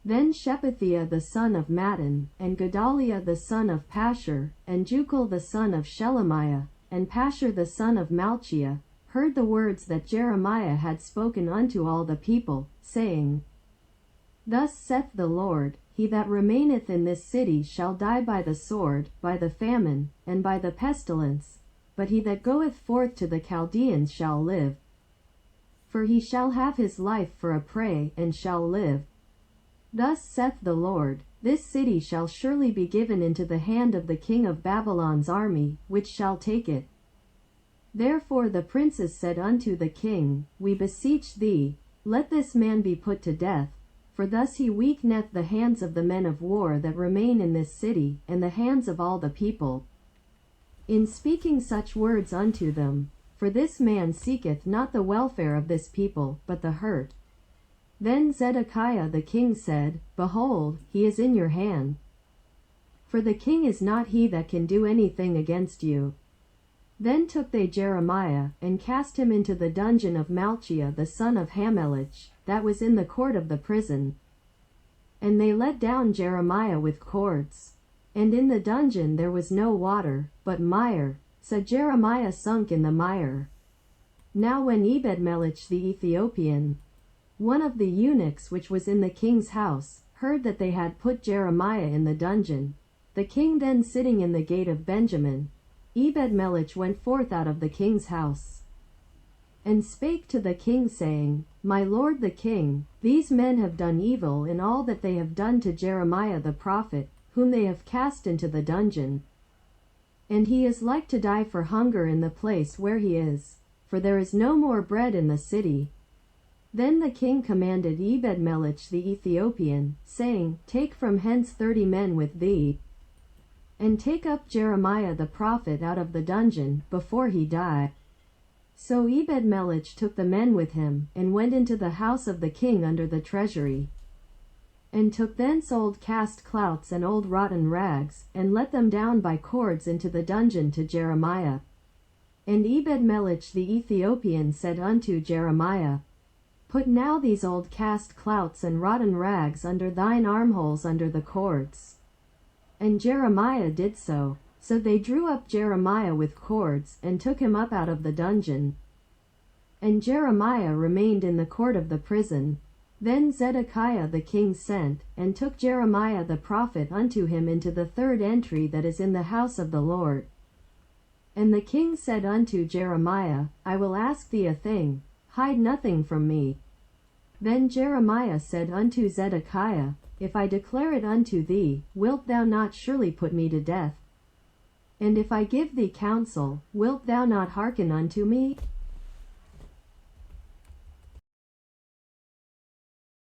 Then Shephatiah the son of Mattan, and Gedaliah the son of Pashur, and Jucal the son of Shelemiah, and Pashur the son of Malchiah, heard the words that Jeremiah had spoken unto all the people, saying, Thus saith the Lord, He that remaineth in this city shall die by the sword, by the famine, and by the pestilence, but he that goeth forth to the Chaldeans shall live. For he shall have his life for a prey, and shall live. Thus saith the Lord, This city shall surely be given into the hand of the king of Babylon's army, which shall take it. Therefore the princes said unto the king, We beseech thee, let this man be put to death, for thus he weakeneth the hands of the men of war that remain in this city, and the hands of all the people. In speaking such words unto them, for this man seeketh not the welfare of this people, but the hurt. Then Zedekiah the king said, Behold, he is in your hand. For the king is not he that can do anything against you. Then took they Jeremiah, and cast him into the dungeon of Malchiah the son of Hamelech, that was in the court of the prison. And they let down Jeremiah with cords. And in the dungeon there was no water, but mire, so Jeremiah sunk in the mire. Now when Ebedmelech the Ethiopian, one of the eunuchs which was in the king's house, heard that they had put Jeremiah in the dungeon, the king then sitting in the gate of Benjamin, Ebedmelech went forth out of the king's house, and spake to the king, saying, My lord the king, these men have done evil in all that they have done to Jeremiah the prophet, whom they have cast into the dungeon. And he is like to die for hunger in the place where he is, for there is no more bread in the city. Then the king commanded Ebedmelech the Ethiopian, saying, Take from hence 30 men with thee, and take up Jeremiah the prophet out of the dungeon, before he die. So Ebedmelech took the men with him, and went into the house of the king under the treasury, and took thence old cast clouts and old rotten rags, and let them down by cords into the dungeon to Jeremiah. And Ebedmelech the Ethiopian said unto Jeremiah, Put now these old cast clouts and rotten rags under thine armholes under the cords. And Jeremiah did so. So they drew up Jeremiah with cords, and took him up out of the dungeon. And Jeremiah remained in the court of the prison. Then Zedekiah the king sent, and took Jeremiah the prophet unto him into the third entry that is in the house of the Lord. And the king said unto Jeremiah, I will ask thee a thing, hide nothing from me. Then Jeremiah said unto Zedekiah, If I declare it unto thee, wilt thou not surely put me to death? And if I give thee counsel, wilt thou not hearken unto me?